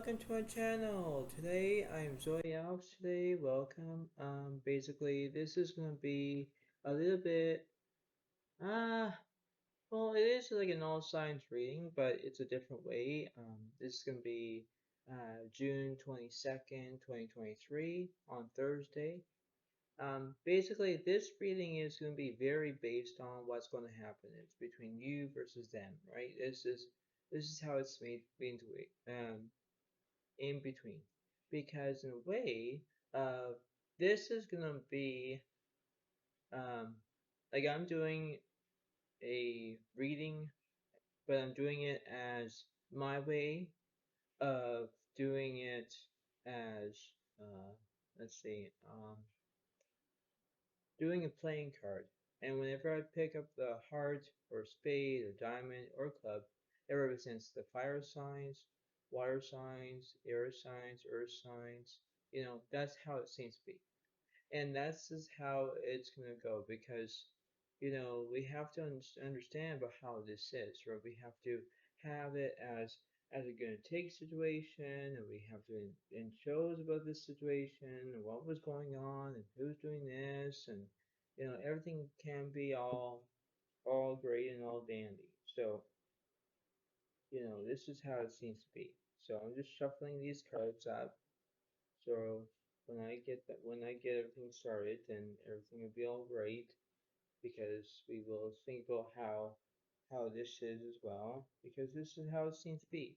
welcome to my channel. Today I'm Zoe Alex. Today, welcome. Basically this is gonna be a little bit well, it is like an all signs reading, but it's a different way. This is gonna be June 22nd, 2023 on Thursday. Basically this reading is gonna be very based on what's gonna happen. It's between you versus them, right? This is how it's made into it. In between, because in a way, uh, this is gonna be um, like I'm doing a reading, but I'm doing it as my way of doing it as let's see, doing a playing card. And whenever I pick up the heart or spade or diamond or club, it represents the fire signs, water signs, air signs, earth signs. That's how it seems to be. And that's just how it's going to go because, we have to understand about how this is, right? We have to have it as a give and take situation, and we have to in shows about this situation and what was going on and who's doing this, and everything can be all great and all dandy. So this is how it seems to be. So I'm just shuffling these cards up. So when I get everything started, then everything will be all great because we will think about how this is as well, because this is how it seems to be,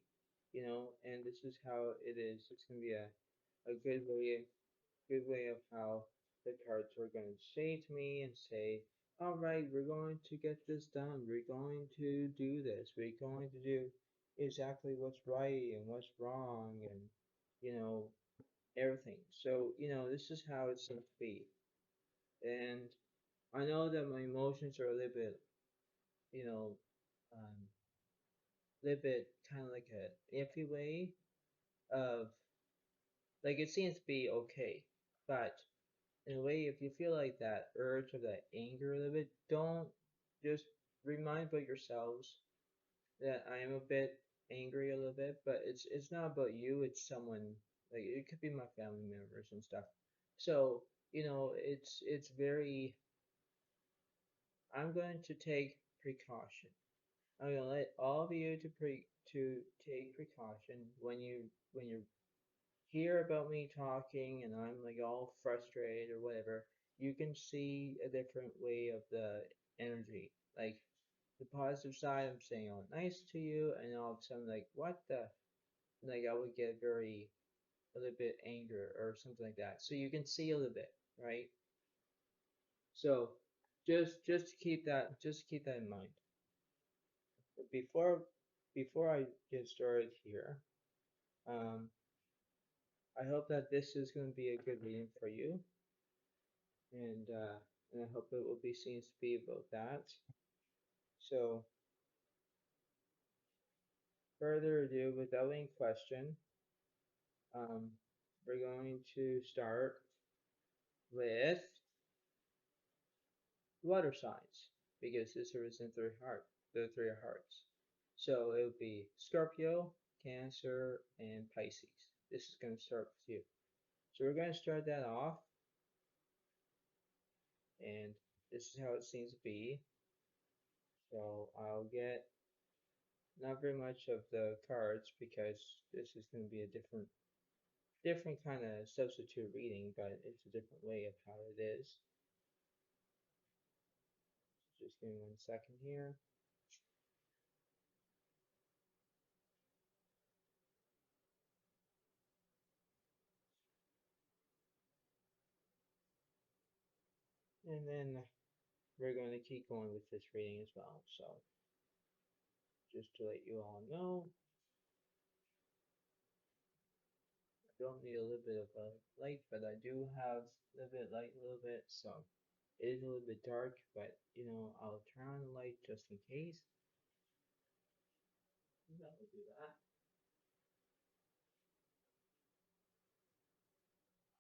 and this is how it is. It's gonna be a good way of how the cards are going to say to me and say, all right, we're going to get this done. We're going to do this. We're going to do exactly what's right and what's wrong and, you know, everything. So, this is how it seems to be. And I know that my emotions are a little bit, you know, little bit kind of like a iffy way of, like, it seems to be okay. But in a way, if you feel like that urge of that anger a little bit, don't just remind about yourselves that I am a bit angry a little bit, but it's not about you, it's someone, like it could be my family members and stuff. So, it's very, I'm going to take precaution. I'm gonna let all of you to take precaution when you hear about me talking and I'm like all frustrated or whatever. You can see a different way of the energy. Like the positive side, I'm saying all nice to you, and all of a sudden, like, what the? Like, I would get a little bit anger or something like that. So you can see a little bit, right? So just keep that in mind. But before I get started here, um, I hope that this is going to be a good reading for you, and I hope it will be seen to be about that. So, further ado, without any question, um, we're going to start with water signs because this represents the three of hearts. So it would be Scorpio, Cancer, and Pisces. This is going to start with you. So we're going to start that off, and this is how it seems to be. So I'll get not very much of the cards because this is going to be a different kind of substitute reading, but it's a different way of how it is. Just give me 1 second here. And then we're going to keep going with this reading as well. So just to let you all know, I don't need a little bit of a light, but I do have a little bit light, a little bit. So it is a little bit dark, but I'll turn on the light just in case. That will do that.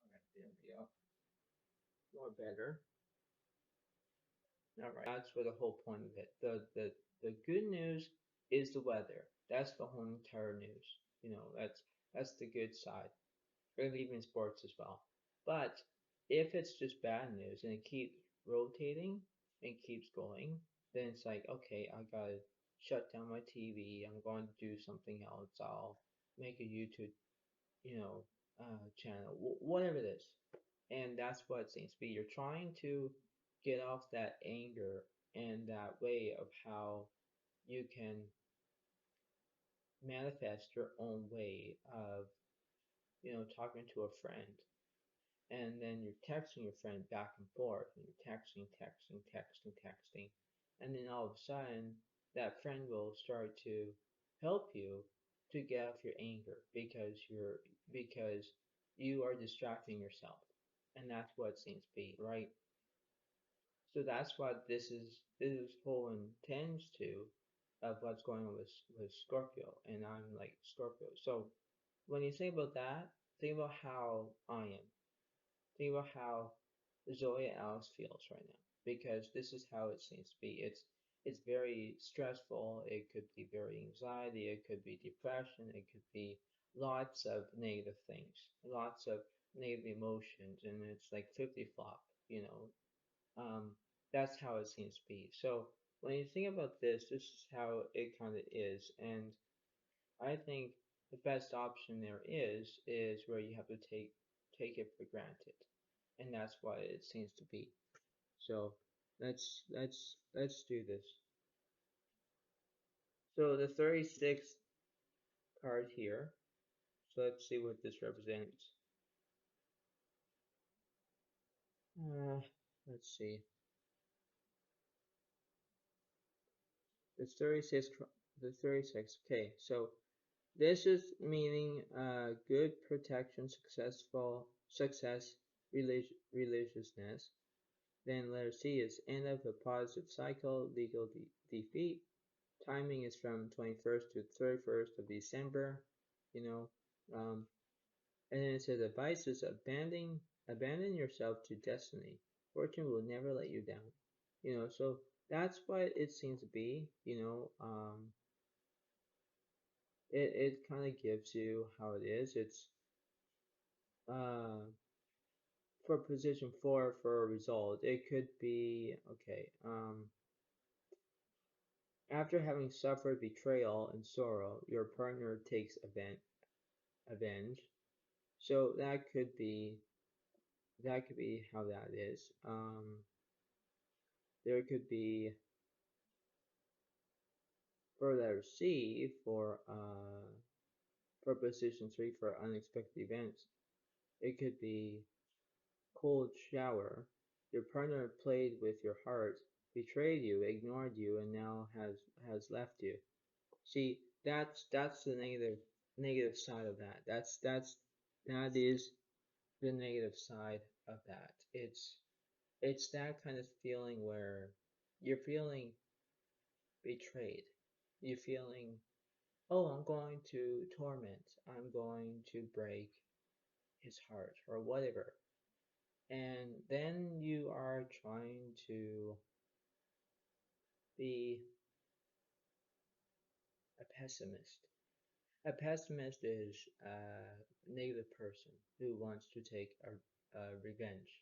All right, there we go. More better. All right, that's what the whole point of it. The good news is the weather. That's the whole entire news. That's That's the good side. Or even sports as well. But if it's just bad news and it keeps rotating and keeps going, then it's like, okay, I gotta shut down my TV. I'm going to do something else. I'll make a YouTube, channel, whatever it is. And that's what it seems to be. You're trying to get off that anger and that way of how you can manifest your own way of, talking to a friend. And then you're texting your friend back and forth, and you're texting. And then all of a sudden, that friend will start to help you to get off your anger because you are distracting yourself. And that's what it seems to be, right? So that's what this whole intends to of what's going on with Scorpio, and I'm like Scorpio. So when you think about that, think about how I am. Think about how Zoe Alice feels right now, because this is how it seems to be. It's very stressful. It could be very anxiety. It could be depression. It could be lots of negative things, lots of negative emotions, and it's like 50 flop, you know. Um, that's how it seems to be. So when you think about this is how it kind of is, and I think the best option there is where you have to take it for granted, and that's what it seems to be. So let's do this. So the 36th card here. So let's see what this represents. Uh, let's see. The 36. The 36. Okay, so this is meaning good protection, success, religiousness. Then letter C is end of a positive cycle, legal defeat. Timing is from 21st to 31st of December, you know. And then it says advice is abandon yourself to destiny. Fortune will never let you down. So that's what it seems to be, it kind of gives you how it is. It's uh for position 4 for a result. It could be okay. After having suffered betrayal and sorrow, your partner takes avenge. So that could be how that is. There could be for letter C for position 3 for unexpected events. It could be cold shower. Your partner played with your heart, betrayed you, ignored you, and now has left you. See, that's the negative side of that. That is the negative side of that. It's that kind of feeling where you're feeling betrayed. You're feeling, oh, I'm going to torment. I'm going to break his heart or whatever. And then you are trying to be a pessimist. A pessimist is a negative person who wants to take a revenge.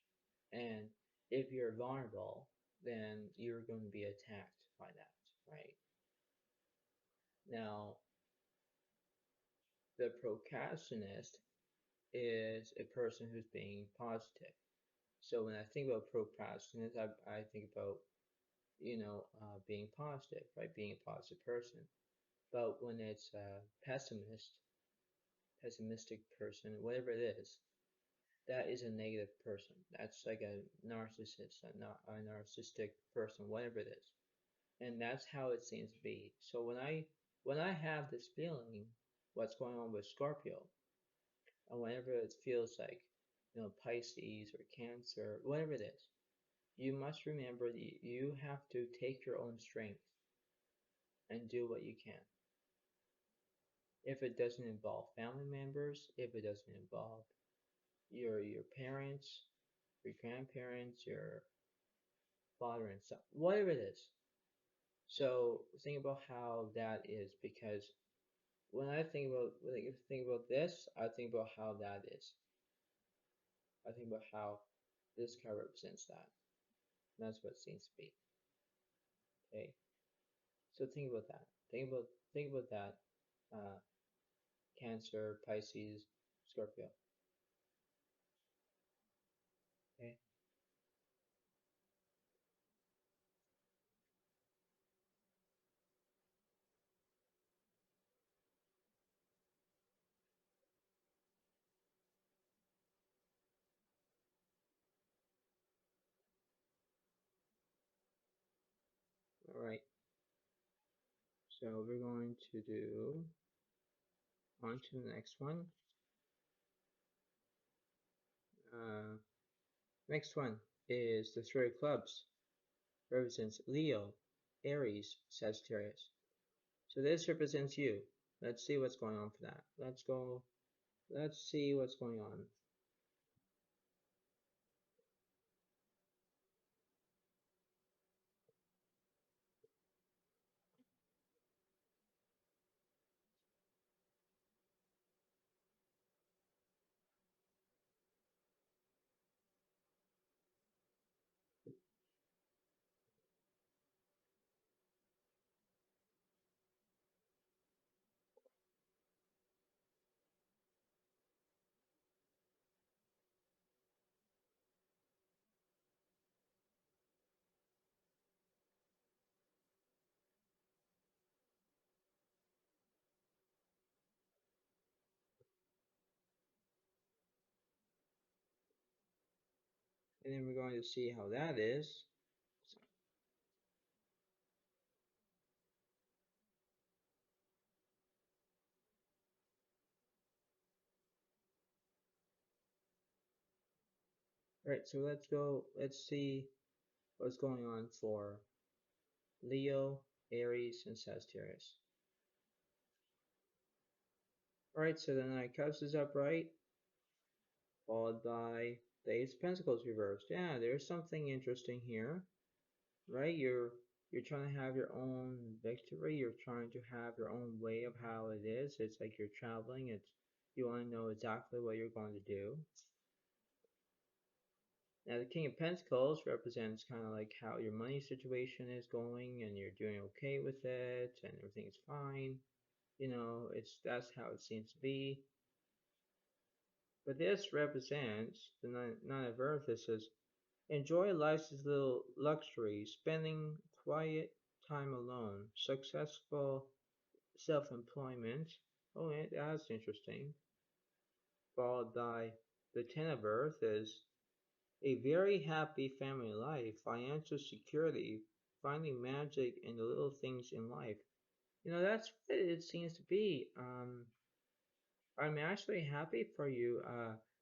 And if you're vulnerable, then you're going to be attacked by that, right? Now, the procrastinist is a person who's being positive. So when I think about procrastinist, I think about, being positive, right? Being a positive person. But when it's a pessimistic person, whatever it is, that is a negative person. That's like a narcissist, a narcissistic person, whatever it is. And that's how it seems to be. So when I have this feeling, what's going on with Scorpio, and whenever it feels like, Pisces or Cancer, whatever it is, you must remember that you have to take your own strength and do what you can. If it doesn't involve family members, if it doesn't involve your parents, your grandparents, your father and son, whatever it is. So think about how that is, because when I think about this, I think about how that is. I think about how this card represents that. And that's what it seems to be. Okay. So think about that. Think about that. Uh, Cancer, Pisces, Scorpio. Okay. All right. So we're going to do on to the next one. Uh, Next one is the Three of Clubs. Represents Leo, Aries, Sagittarius. So this represents you. Let's see what's going on for that. Let's go. Let's see what's going on. And then we're going to see how that is. All right, so let's go. Let's see what's going on for Leo, Aries, and Sagittarius. All right, so the Nine of Cups is upright, followed by the Ace of Pentacles reversed. Yeah, there's something interesting here, right? You're trying to have your own victory. You're trying to have your own way of how it is. It's like you're traveling. It's you want to know exactly what you're going to do. Now, the King of Pentacles represents kind of like how your money situation is going and you're doing okay with it and everything's fine. You know, that's how it seems to be. But this represents the Nine of Earth. It says, enjoy life's little luxury, spending quiet time alone, successful self-employment. Oh, that's interesting. Followed by the Ten of Earth is a very happy family life, financial security, finding magic in the little things in life. You know, that's what it seems to be. I'm actually happy for you,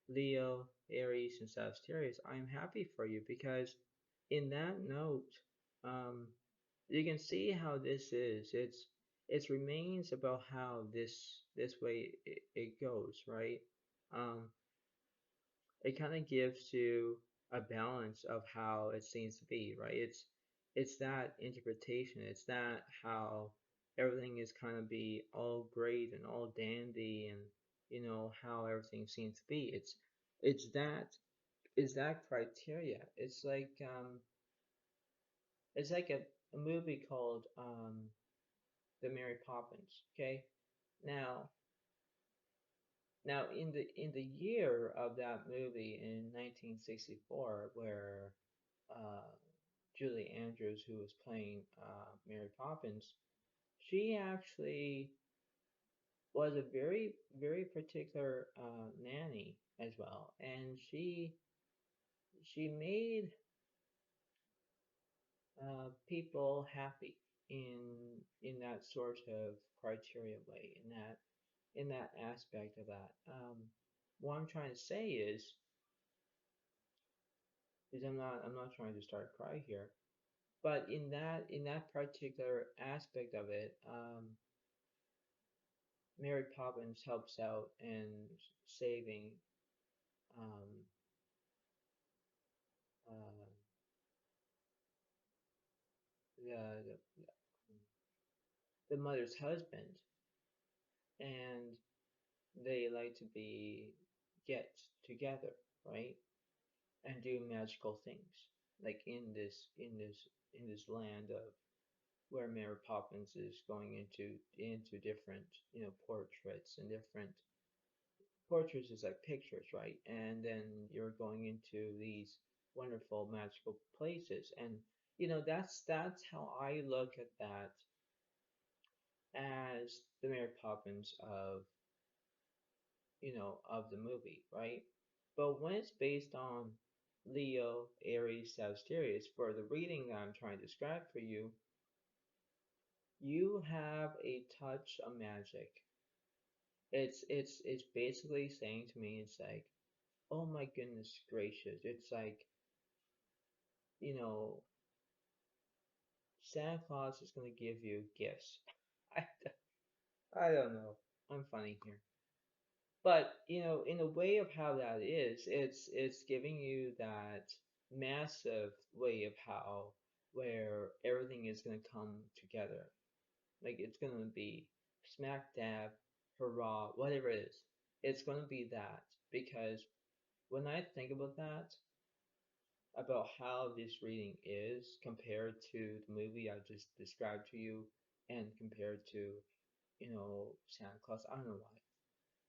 Leo, Aries, and Sagittarius. I'm happy for you because in that note, um, you can see how this is. It remains about how this way it goes, right? Um, it kind of gives you a balance of how it seems to be, right? It's that interpretation. It's that how everything is kind of be all great and all dandy and you know how everything seems to be. It's that is that criteria. It's like a movie called The Mary Poppins. Okay, now in the year of that movie in 1964, where uh, Julie Andrews, who was playing Mary Poppins, she actually was a very particular nanny as well, and she made people happy in that sort of criteria way, in that aspect of that. What I'm trying to say is I'm not trying to start a cry here, but in that particular aspect of it, Mary Poppins helps out in saving um, uh, the, the the mother's husband, and they like to be get together, right? And do magical things. Like in this land of where Mary Poppins is going into different, portraits and different portraits is like pictures, right? And then you're going into these wonderful magical places. And that's how I look at that as the Mary Poppins of the movie, right? But when it's based on Leo, Aries, Sagittarius, for the reading that I'm trying to describe for you, you have a touch of magic. It's basically saying to me, it's like, oh my goodness gracious, it's like, you know, Santa Claus is gonna give you gifts. I, I don't know. I'm funny here. But in a way of how that is, it's giving you that massive way of how where everything is gonna come together. Like it's gonna be smack dab, hurrah, whatever it is. It's gonna be that because when I think about that, about how this reading is compared to the movie I just described to you, and compared to, Santa Claus, I don't know why.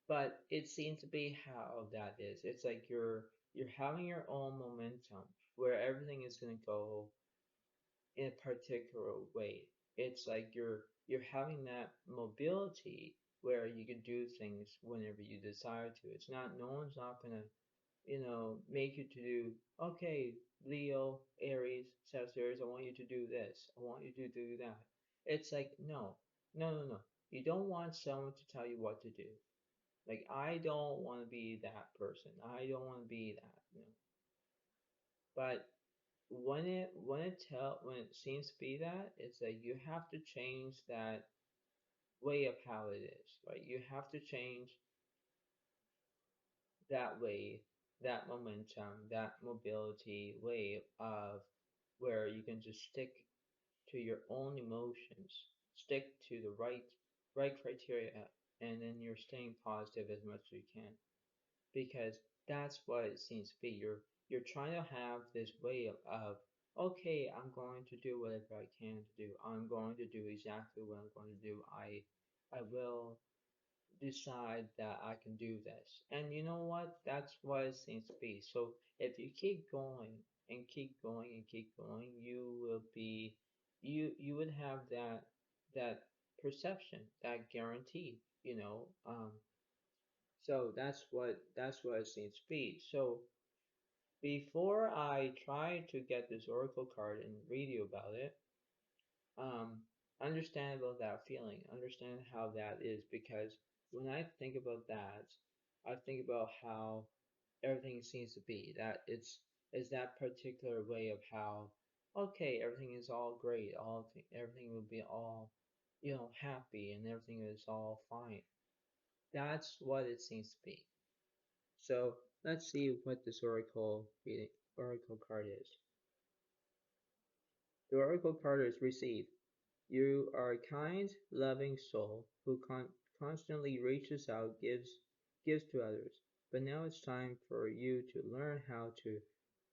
But it seems to be how that is. It's like you're having your own momentum where everything is gonna go in a particular way. It's like you're having that mobility where you can do things whenever you desire to. It's not no one's not gonna, make you to do, okay, Leo, Aries, Sagittarius, I want you to do this. I want you to do that. It's like no, no, no, no. You don't want someone to tell you what to do. Like I don't want to be that person. I don't want to be that. But when it seems to be that, it's that you have to change that way of how it is, right? You have to change that way, that momentum, that mobility way of where you can just stick to your own emotions, stick to the right criteria, and then you're staying positive as much as you can. Because that's what it seems to be. You're trying to have this way of okay, I'm going to do whatever I can to do. I'm going to do exactly what I'm going to do. I will decide that I can do this. And you know what? That's what it seems to be. So if you keep going and keep going and keep going, you would have that perception, that guarantee, so that's what it seems to be. So before I try to get this oracle card and read you about it, um, understand about that feeling, understand how that is, because when I think about that, I think about how everything seems to be. That it's that particular way of how okay, everything is all great, everything will be all happy, and everything is all fine. That's what it seems to be. So let's see what this oracle card is. The oracle card is receive. You are a kind, loving soul who constantly reaches out, gives to others. But now it's time for you to learn how to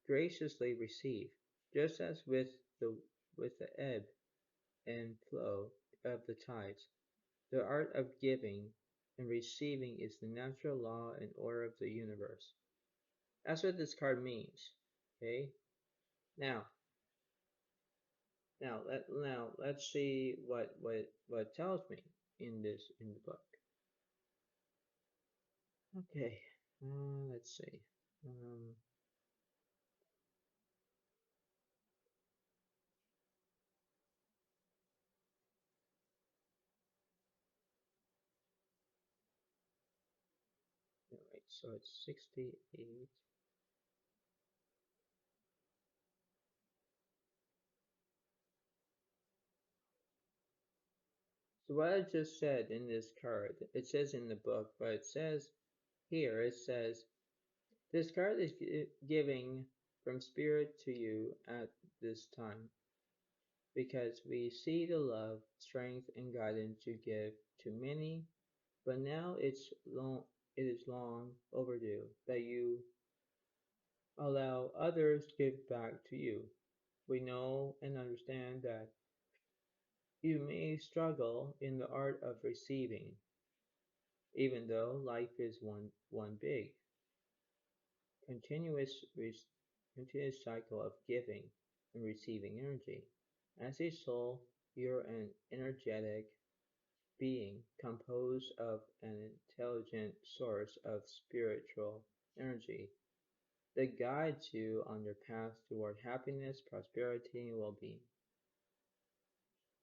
graciously receive, just as with the ebb and flow of the tides. The art of giving and receiving is the natural law and order of the universe. That's what this card means. Okay. Now, let's see what it tells me in the book. Okay. Let's see. Um, all right. So it's 68. So what I just said in this card, it says in the book, but it says here, it says this card is giving from spirit to you at this time, because we see the love, strength, and guidance you give to many But now it is long overdue that you allow others to give back to you. We know and understand that you may struggle in the art of receiving, even though life is one big, continuous, continuous cycle of giving and receiving energy. As a soul, you're an energetic being composed of an intelligent source of spiritual energy that guides you on your path toward happiness, prosperity, and well being.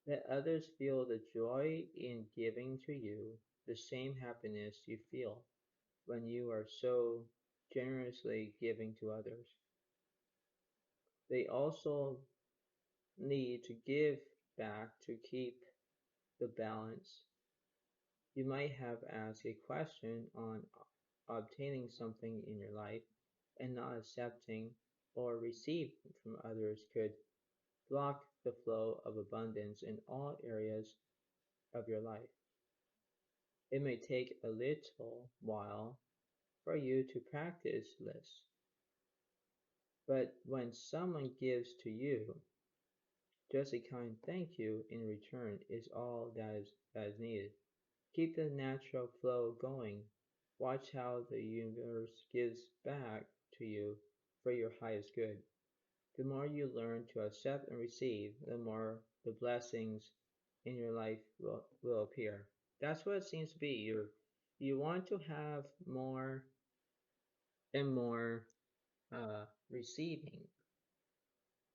Let others feel the joy in giving to you the same happiness you feel when you are so generously giving to others. They also need to give back to keep the balance. You might have asked a question on obtaining something in your life and not accepting or receiving from others could block the flow of abundance in all areas of your life. It may take a little while for you to practice this, but when someone gives to you, just a kind thank you in return is all that is needed. Keep the natural flow going. Watch how the universe gives back to you for your highest good. The more you learn to accept and receive, the more the blessings in your life will appear. That's what it seems to be. You want to have more and more receiving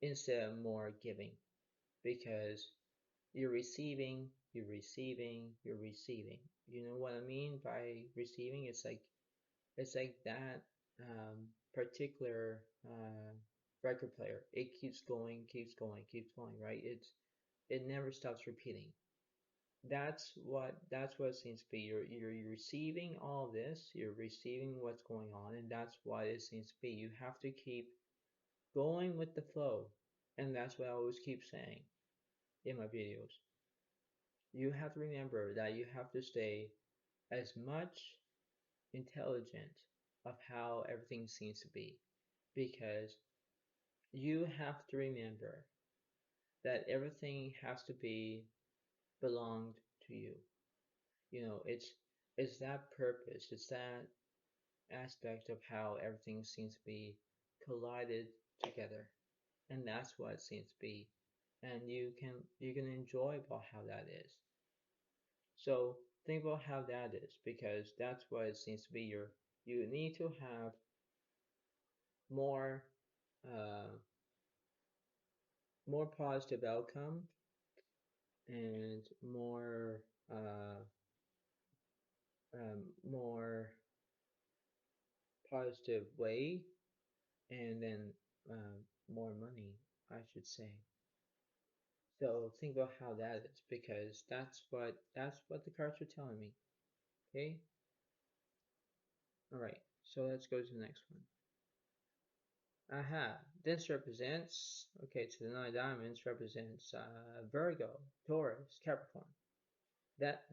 instead of more giving, because you're receiving, you're receiving. You know what I mean by receiving? It's like that particular record player. It keeps going, keeps going, keeps going, right? It never stops repeating. That's what it seems to be. You're receiving all this, you're receiving what's going on, and that's what it seems to be. You have to keep going with the flow. And that's what I always keep saying in my videos. You have to remember that you have to stay as much intelligent of how everything seems to be, because you have to remember that everything has to be belonged to you. It's that purpose, it's that aspect of how everything seems to be collided together, and that's what it seems to be. And you can enjoy about how that is. So think about how that is, because that's what it seems to be. You need to have more uh, more positive outcome and more positive way, and then more money, I should say. So think about how that is, because that's what the cards are telling me. Okay. All right. So let's go to the next one. Aha, this represents, okay, so the nine diamonds represents Virgo, Taurus, Capricorn.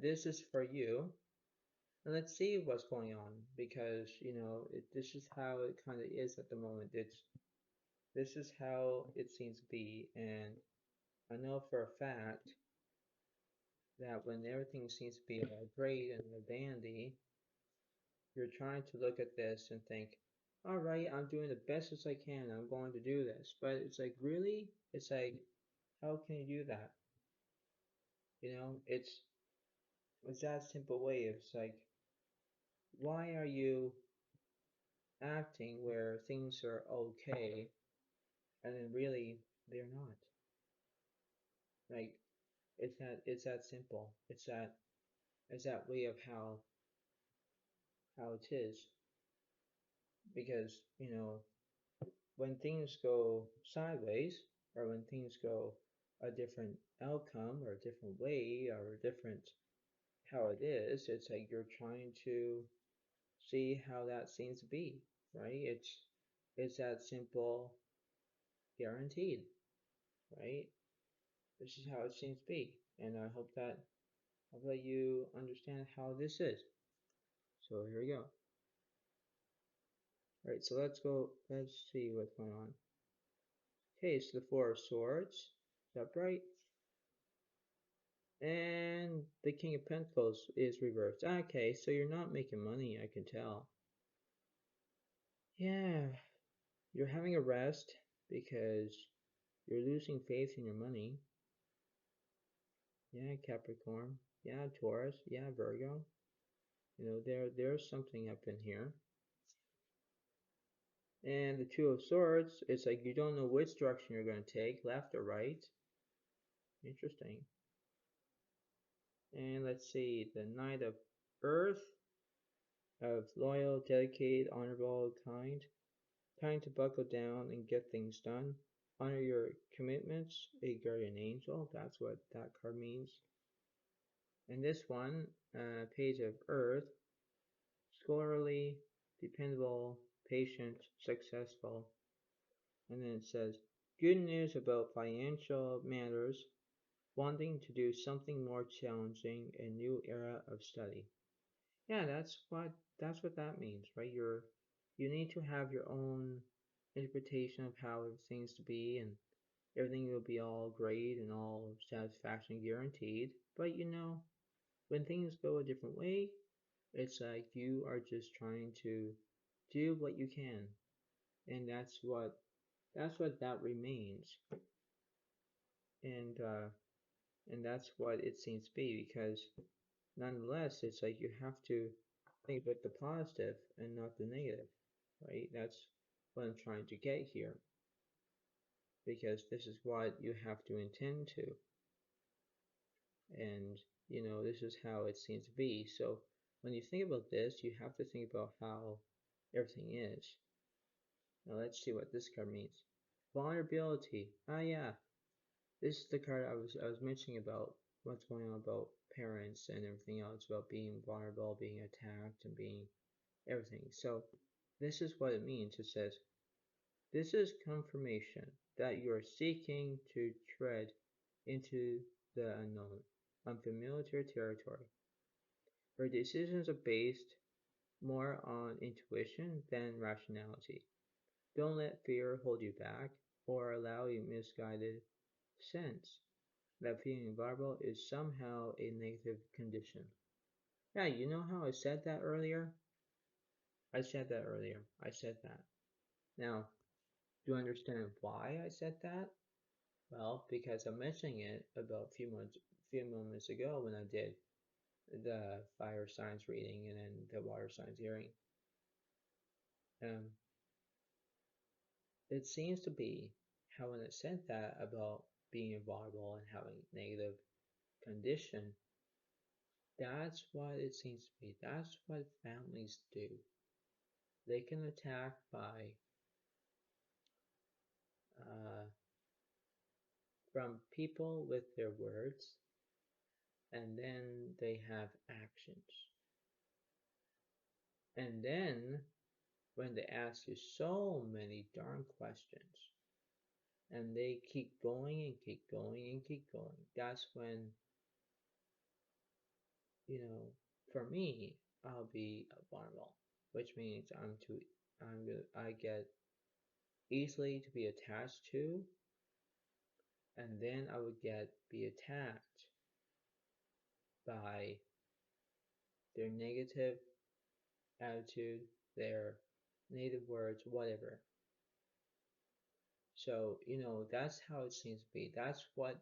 This is for you. And let's see what's going on, because, this is how it kind of is at the moment. This is how it seems to be. And I know for a fact that when everything seems to be great and dandy, you're trying to look at this and think, all right, I'm doing the best as I can. I'm going to do this. But it's like, really? It's like, how can you do that? It's that simple way. It's like, why are you acting where things are okay and then really they're not? Like, it's that simple. It's that way of how it is. Because, when things go sideways, or when things go a different outcome or a different way or a different how it is, it's like you're trying to see how that seems to be, right? It's that simple, guaranteed, right? This is how it seems to be, and I hope that How about you understand how this is? So here we go. Alright, so let's see what's going on. Okay, so the Four of Swords, is that right? And the King of Pentacles is reversed. Okay, so you're not making money, I can tell. Yeah, you're having a rest because you're losing faith in your money. Yeah, Capricorn. Yeah, Taurus. Yeah, Virgo. You know, there's something up in here. And the Two of Swords, it's like you don't know which direction you're going to take, left or right. Interesting. And let's see, the Knight of Earth, of loyal, dedicated, honorable, kind to buckle down and get things done. Honor your commitments, a guardian angel. That's what that card means. And this one, Page of Earth, scholarly, dependable, patient, successful. And then it says, good news about financial matters, wanting to do something more challenging, a new era of study. Yeah, that's what that means, right? You need to have your own interpretation of how everything's to be, and everything will be all great and all satisfaction guaranteed. But you know, when things go a different way, it's like you are just trying to do what you can, and that's what that remains, and uh, and that's what it seems to be, because nonetheless, it's like you have to think about the positive and not the negative, right? That's what I'm trying to get here, because this is what you have to intend to, and you know, this is how it seems to be. So when you think about this, you have to think about how everything is. Now let's see what this card means. Vulnerability. Ah, yeah. This is the card I was mentioning about what's going on about parents and everything else, about being vulnerable, being attacked, and being everything. So this is what it means. It says, this is confirmation that you are seeking to tread into the unknown, unfamiliar territory, where decisions are based more on intuition than rationality. Don't let fear hold you back or allow a misguided sense that feeling vulnerable is somehow a negative condition. Yeah, you know how I said that earlier? I said that earlier. I said that. Now, do you understand why I said that? Well, because I'm mentioning it about few moments ago when I did the fire signs reading and then the water signs hearing. Um, it seems to be how when it said that about being vulnerable and having negative condition, that's what it seems to be. That's what families do. They can attack by uh, from people with their words, and then they have actions. And then when they ask you so many darn questions, and they keep going and keep going and keep going, that's when, you know, for me, I'll be vulnerable, which means I get easily to be attached to, and then I would be attacked by their negative attitude, their native words, whatever. So, you know, that's how it seems to be. That's what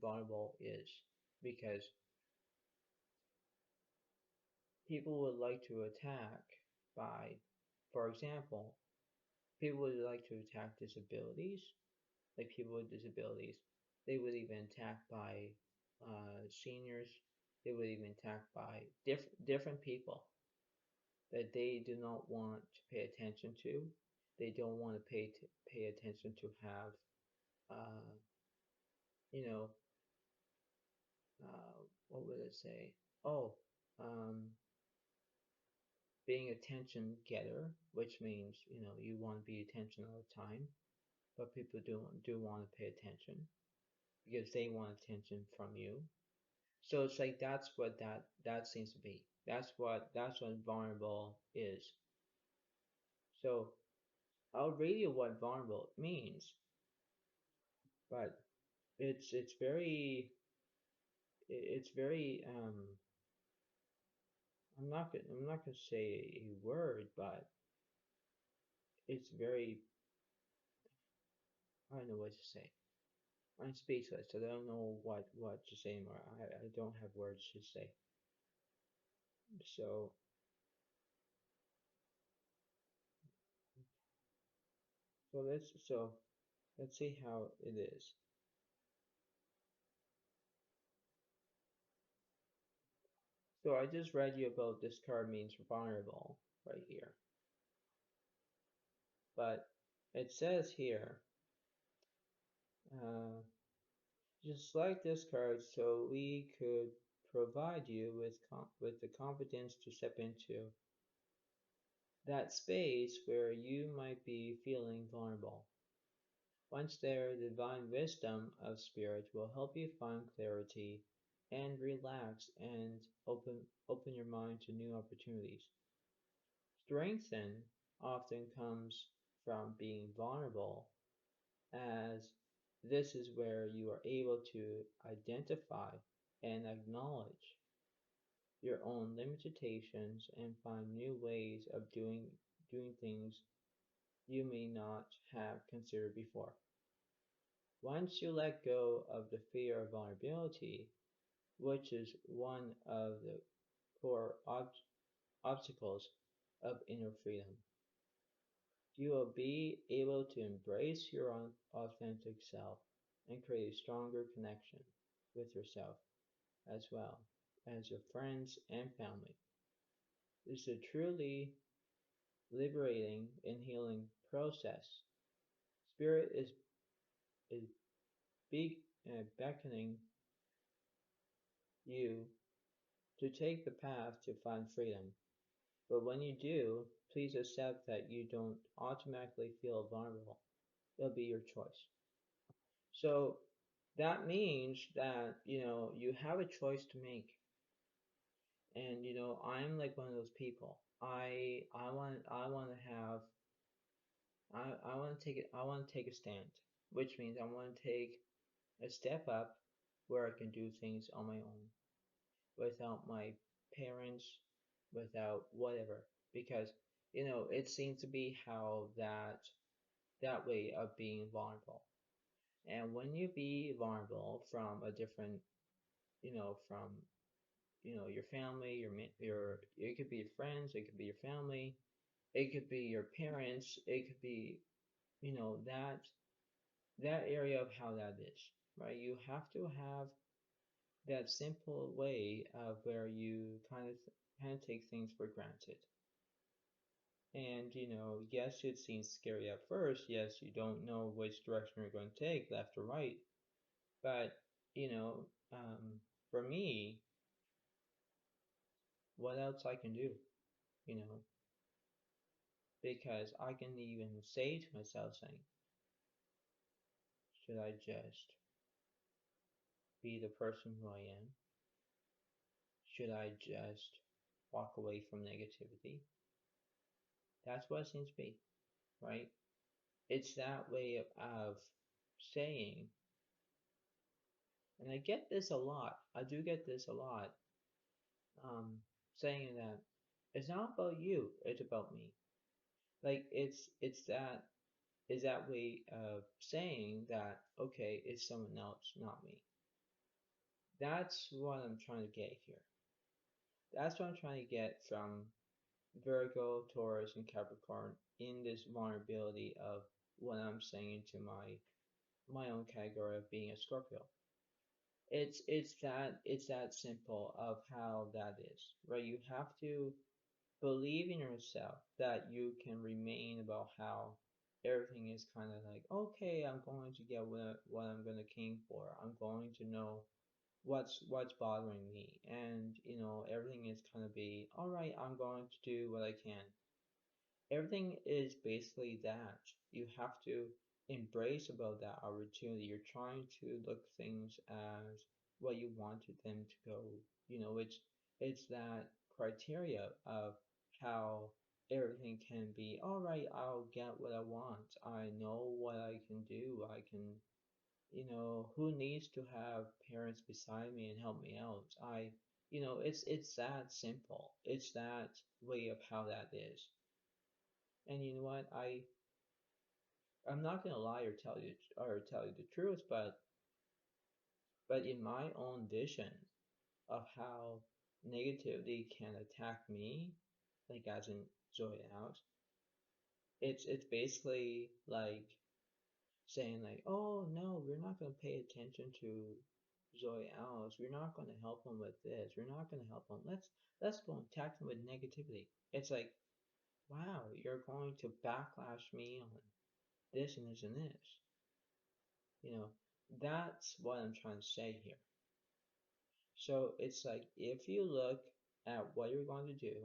vulnerable is. Because people would like to attack by, for example, people would like to attack disabilities, like people with disabilities. They would even attack by seniors. They would even attack by different people that they do not want to pay attention to. They don't want to pay attention to have, uh, you know, what would it say? Oh, um, being attention getter, which means you know you want to be attention all the time, but people do want to pay attention because they want attention from you. So it's like that's what that seems to be. That's what vulnerable is. So I'll read you what vulnerable means, but it's very I'm not gonna say a word, but it's very I don't know what to say. I'm speechless. I don't know what to say anymore. I don't have words to say. So so let's see how it is. So I just read you about this card means vulnerable right here. But it says here, uh, just like this card, so we could provide you with the confidence to step into that space where you might be feeling vulnerable. Once there, the divine wisdom of spirit will help you find clarity and relax and open your mind to new opportunities. Strengthen often comes from being vulnerable, as this is where you are able to identify and acknowledge your own limitations and find new ways of doing things you may not have considered before. Once you let go of the fear of vulnerability, which is one of the core obstacles of inner freedom, you will be able to embrace your own authentic self and create a stronger connection with yourself as well as your friends and family. This is a truly liberating and healing process. Spirit is beckoning you to take the path to find freedom. But when you do, please accept that you don't automatically feel vulnerable. It'll be your choice. So that means that, you have a choice to make. And, I'm like one of those people. I want to have, I want to take it, I want to take a stand, which means I want to take a step up where I can do things on my own without my parents, without whatever. Because, it seems to be how that way of being vulnerable. And when you be vulnerable from a different, from your family, your it could be your friends, it could be your family, it could be your parents, it could be that area of how that is, right? You have to have that simple way of where you kind of take things for granted. And yes, it seems scary at first. Yes, you don't know which direction you're going to take, left or right. But you know, for me, what else I can do? You know, because I can even say to myself, saying, should I just be the person who I am? Should I just walk away from negativity? That's what it seems to be, right? It's that way of saying, and I get this a lot. I do get this a lot, um, saying that it's not about you, it's about me. Like it's that way of saying that okay, it's someone else, not me. That's what I'm trying to get here. That's what I'm trying to get from Virgo, Taurus, and Capricorn in this vulnerability of what I'm saying into my own category of being a Scorpio. It's that simple of how that is, right? You have to believe in yourself that you can remain about how everything is kind of like, okay, I'm going to get what I'm going to came for. I'm going to know what's bothering me, and everything is kind of be all right. I'm going to do what I can. Everything is basically that. You have to embrace about that opportunity. You're trying to look things as what you wanted them to go. It's that criteria of how everything can be. All right, I'll get what I want. I know what I can do. I can, who needs to have parents beside me and help me out? It's that simple. It's that way of how that is. And you know what? I'm not gonna lie or tell you the truth, but in my own vision of how negativity can attack me, like as in Zoe out, it's basically like saying like, oh no, we're not gonna pay attention to Zoe Alice. We're not gonna help them with this. We're not gonna help them. Let's go and attack them with negativity. It's like, wow, you're going to backlash me on this and this and this. You know, that's what I'm trying to say here. So it's like if you look at what you're going to do,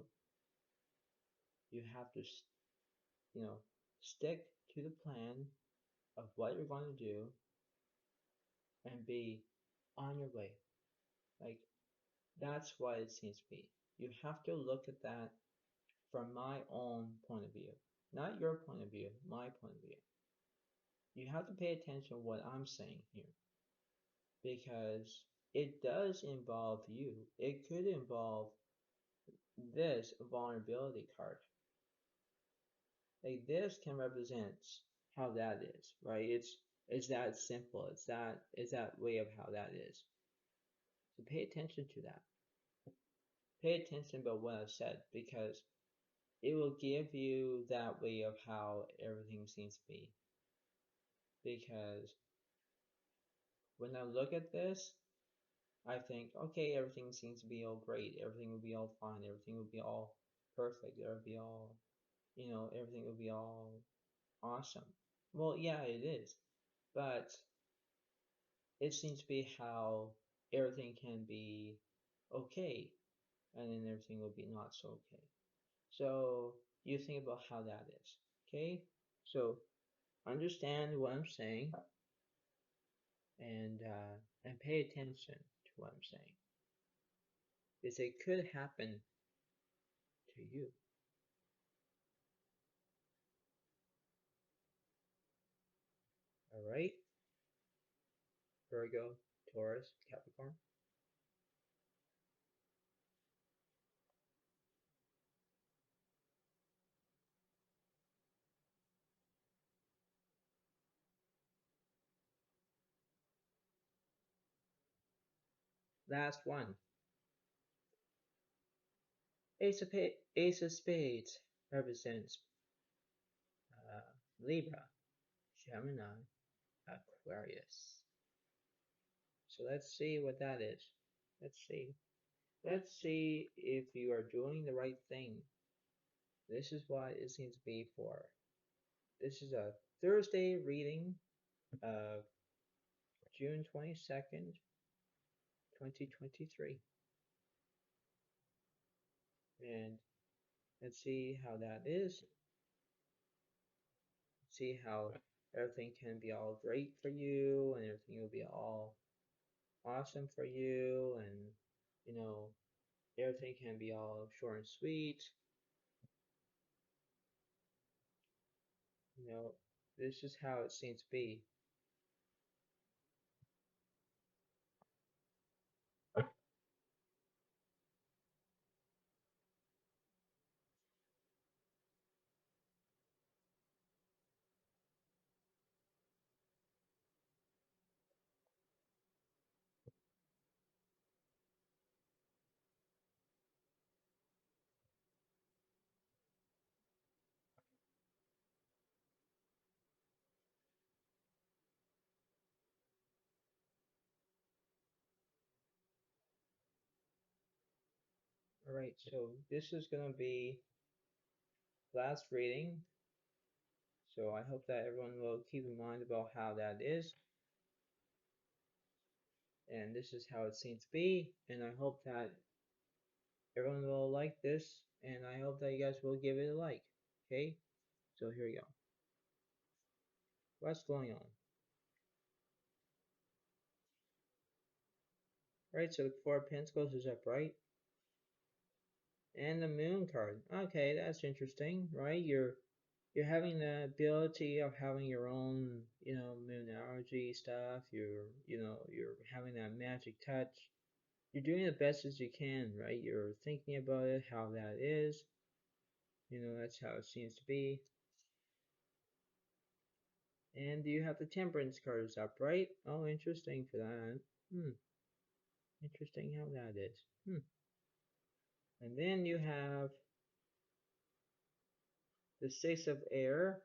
you have to, stick to the plan of what you're going to do and be on your way. Like that's what it seems to be. You have to look at that from my own point of view, not your point of view, my point of view. You have to pay attention to what I'm saying here because it does involve you. It could involve this vulnerability card. Like this can represent how that is, right? It's that simple. It's that way of how that is. So pay attention to that. Pay attention about what I've said because it will give you that way of how everything seems to be. Because when I look at this, I think, okay, everything seems to be all great. Everything will be all fine. Everything will be all perfect. It'll be all, everything will be all awesome. Well, yeah, it is. But it seems to be how everything can be okay and then everything will be not so okay. So you think about how that is. Okay? So understand what I'm saying and pay attention to what I'm saying. Because it could happen to you. Alright? Virgo, Taurus, Capricorn. Last one. Ace of Spades represents uh, Libra, Gemini, Aquarius. So let's see what that is. Let's see. Let's see if you are doing the right thing. This is what it seems to be for. This is a Thursday reading of June 22nd, 2023. And let's see how that is. See how everything can be all great for you and everything will be all awesome for you and everything can be all short and sweet. This is how it seems to be. Alright, so this is going to be last reading. So I hope that everyone will keep in mind about how that is. And this is how it seems to be. And I hope that everyone will like this. And I hope that you guys will give it a like. Okay? So here we go. What's going on? right? So the Four of Pentacles is upright, and the Moon card. Okay, that's interesting, right? You're having the ability of having your own, moonology stuff. You're having that magic touch. You're doing the best as you can, right? You're thinking about it, how that is. That's how it seems to be. And you have the Temperance cards up, right? Oh, interesting for that. Interesting how that is. And then you have the Six of Air.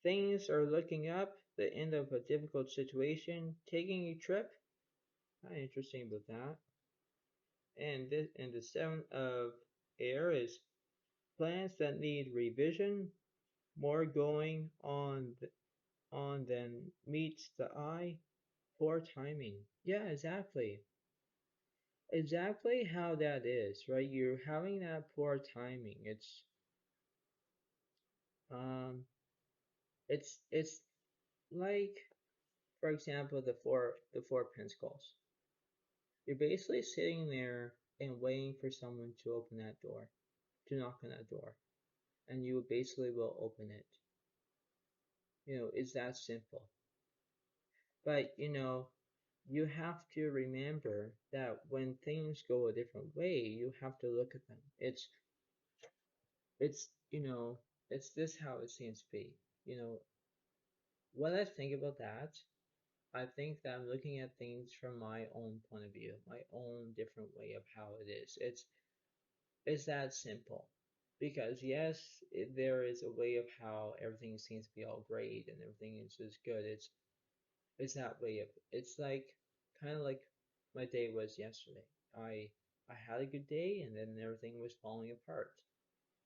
Things are looking up, the end of a difficult situation, taking a trip. Kind of interesting about that. And the Seven of Air is plans that need revision, more going on than meets the eye, poor timing. Yeah, exactly. Exactly how that is, right? You're having that poor timing. Um it's like, for example, the four pentacles. You're basically sitting there and waiting for someone to open that door, to knock on that door, and you basically will open it. It's that simple. But you have to remember that when things go a different way, you have to look at them. It's it's this how it seems to be. You know, when I think about that, I think that I'm looking at things from my own point of view, my own different way of how it is. It's that simple. Because yes, there is a way of how everything seems to be all great and everything is just good. It's that way of it's like kind of like my day was yesterday. I I had a good day and then everything was falling apart,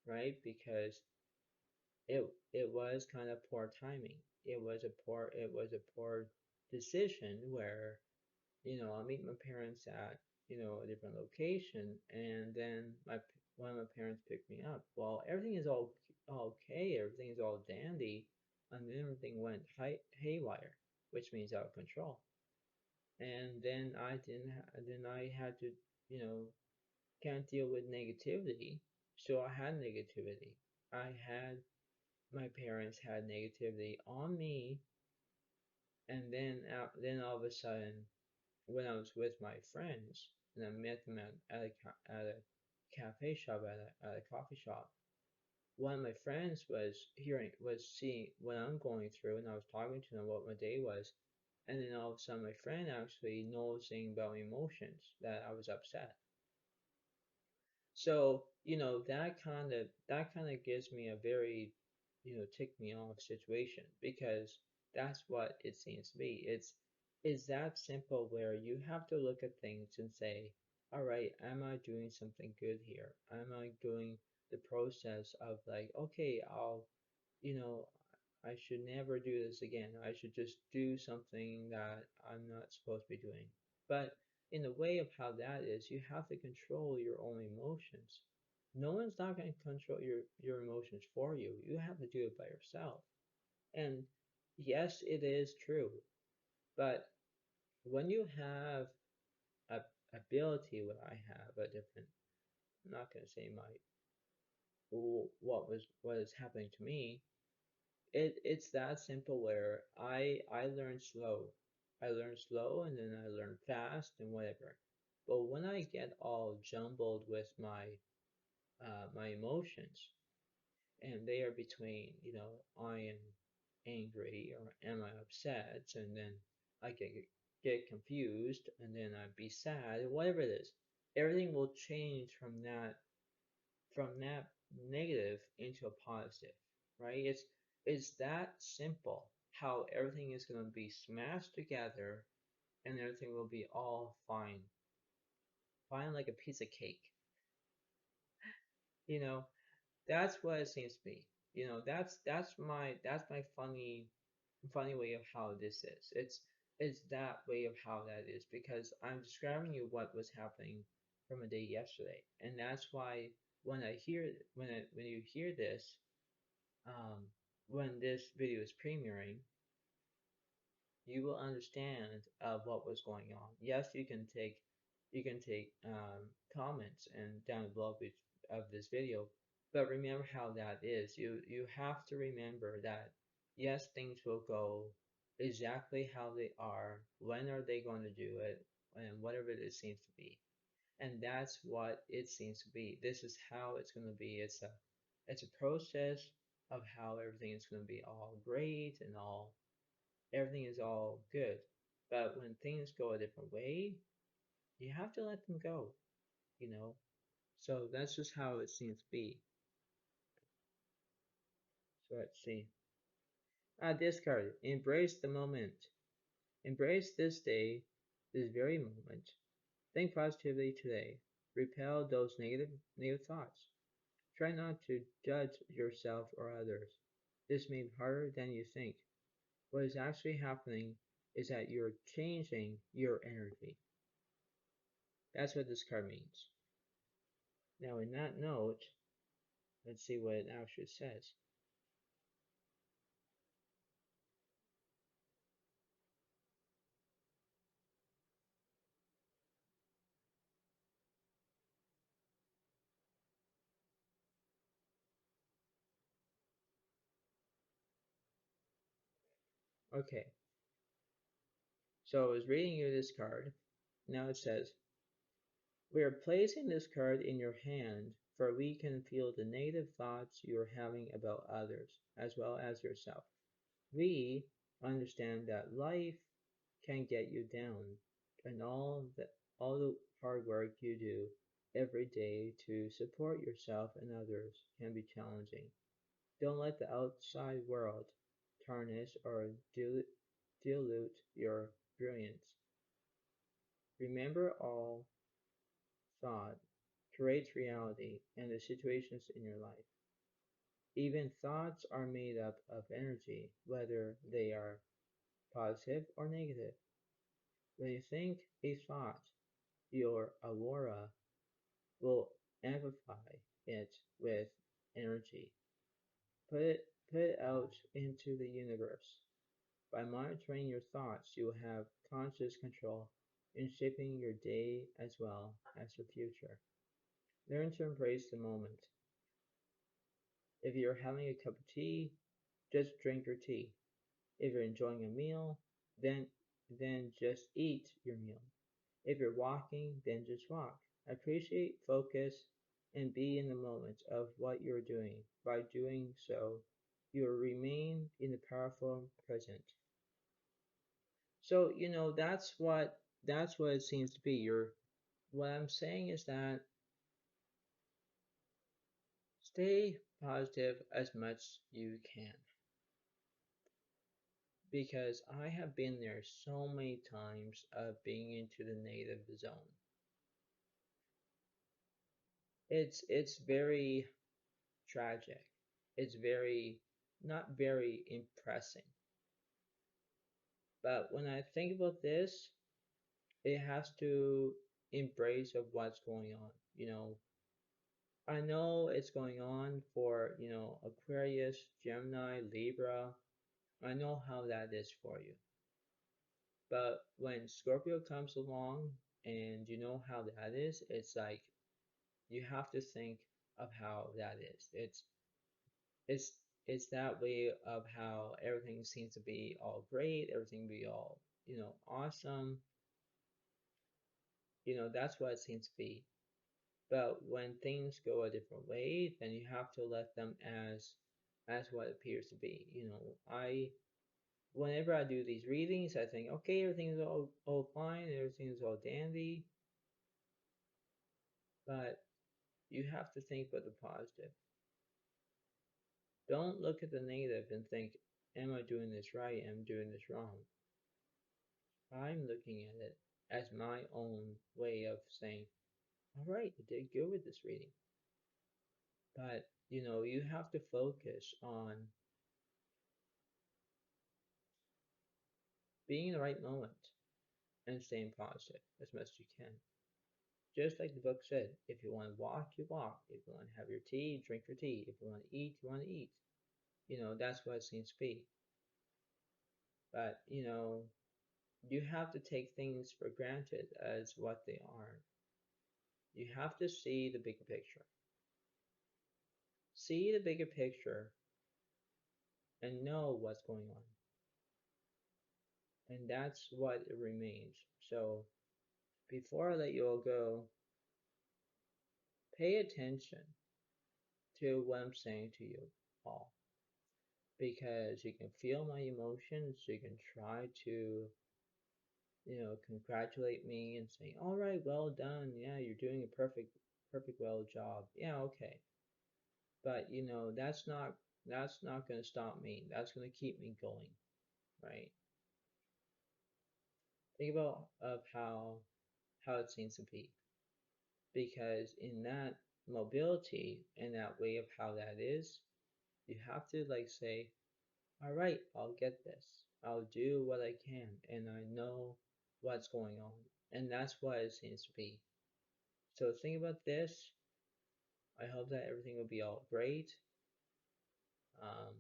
right? Because it was kind of poor timing. It was a poor decision where I meet my parents at a different location, and then one of my parents picked me up. Well, everything is all okay, everything is all dandy, and then everything went haywire, which means out of control. And then I had to you know can't deal with negativity, so I had negativity. I had My parents had negativity on me, and then all of a sudden, when I was with my friends and I met them at a cafe shop at a coffee shop, one of my friends was seeing what I'm going through, and I was talking to them what my day was, and then all of a sudden my friend actually noticing about my emotions that I was upset. So, that kind of gives me a very, tick me off situation, because that's what it seems to be. It's that simple where you have to look at things and say, all right, am I doing something good here? Am I doing the process of like, okay, you know, I should never do this again. I should just do something that I'm not supposed to be doing. But in the way of how that is, you have to control your own emotions. No one's not going to control your emotions for you. You have to do it by yourself. And yes, it is true. But when you have a ability, what I have, a different, I'm not going to say what is happening to me. It's that simple where I learn slow. I learn slow and then I learn fast and whatever. But when I get all jumbled with my emotions, and they are between, I am angry or am I upset, and then I get confused and then I'd be sad, whatever it is. Everything will change from that negative into a positive, right? It's that simple how everything is going to be smashed together and everything will be all fine. Fine like a piece of cake. You know, that's what it seems to be. That's my funny way of how this is. It's that way of how that is, because I'm describing you what was happening from a day yesterday. And that's why when you hear this, um, when this video is premiering, you will understand what was going on. Yes, you can take comments and down below of this video, but remember how that is. You have to remember that yes, things will go exactly how they are. When are they going to do it? And whatever it seems to be. And that's what it seems to be. This is how it's going to be. It's a process of how everything is going to be all great and all everything is all good. But when things go a different way, you have to let them go, you know? So that's just how it seems to be. So let's see. This card, embrace the moment. Embrace this day, this very moment. Think positively today. Repel those negative thoughts. Try not to judge yourself or others. This may be harder than you think. What is actually happening is that you're changing your energy. That's what this card means. Now, in that note, let's see what it actually says. Okay, so I was reading you this card. Now it says, we are placing this card in your hand for we can feel the negative thoughts you are having about others as well as yourself. We understand that life can get you down and all the hard work you do every day to support yourself and others can be challenging. Don't let the outside world tarnish or dilute your brilliance. Remember all thought creates reality and the situations in your life. Even thoughts are made up of energy, whether they are positive or negative. When you think a thought, your aura will amplify it with energy. Put it out into the universe. By monitoring your thoughts, you will have conscious control in shaping your day as well as your future. Learn to embrace the moment. If you're having a cup of tea, just drink your tea. If you're enjoying a meal, then just eat your meal. If you're walking, then just walk. Appreciate, focus, and be in the moment of what you're doing. By doing so, you will remain in the powerful present. So, that's what it seems to be. What I'm saying is that stay positive as much you can. Because I have been there so many times of being into the negative zone. It's very tragic. It's very not very impressing. But when I think about this, it has to embrace of what's going on. I know it's going on for, Aquarius, Gemini, Libra. I know how that is for you. But when Scorpio comes along and you know how that is, it's like you have to think of how that is. It's it's that way of how everything seems to be all great, everything be all, awesome. That's what it seems to be. But when things go a different way, then you have to let them as what it appears to be. I whenever I do these readings, I think, okay, everything's all fine, everything's all dandy, but you have to think about the positive. Don't look at the negative and think, am I doing this right? Am I doing this wrong? I'm looking at it as my own way of saying, all right, I did good with this reading. But, you have to focus on being in the right moment and staying positive as much as you can. Just like the book said, if you want to walk, you walk. If you want to have your tea, drink your tea. If you want to eat, you want to eat. That's what it seems to be. But, you have to take things for granted as what they are. You have to see the bigger picture. See the bigger picture and know what's going on. And that's what it remains. So before I let you all go, pay attention to what I'm saying to you all. Because you can feel my emotions, you can try to, congratulate me and say, all right, well done. Yeah, you're doing a perfect well job. Yeah, okay. But that's not going to stop me. That's going to keep me going, right? Think about of how it seems to be, because in that mobility and that way of how that is, you have to like say, all right, I'll get this. I'll do what I can, and I know what's going on, and that's what it seems to be. So think about this. I hope that everything will be all great. Um,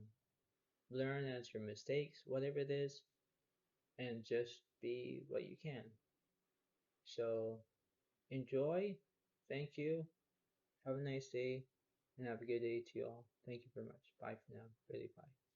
Learn as your mistakes, whatever it is, and just be what you can. So enjoy. Thank you. Have a nice day, and have a good day to you all. Thank you very much. Bye for now. Really bye.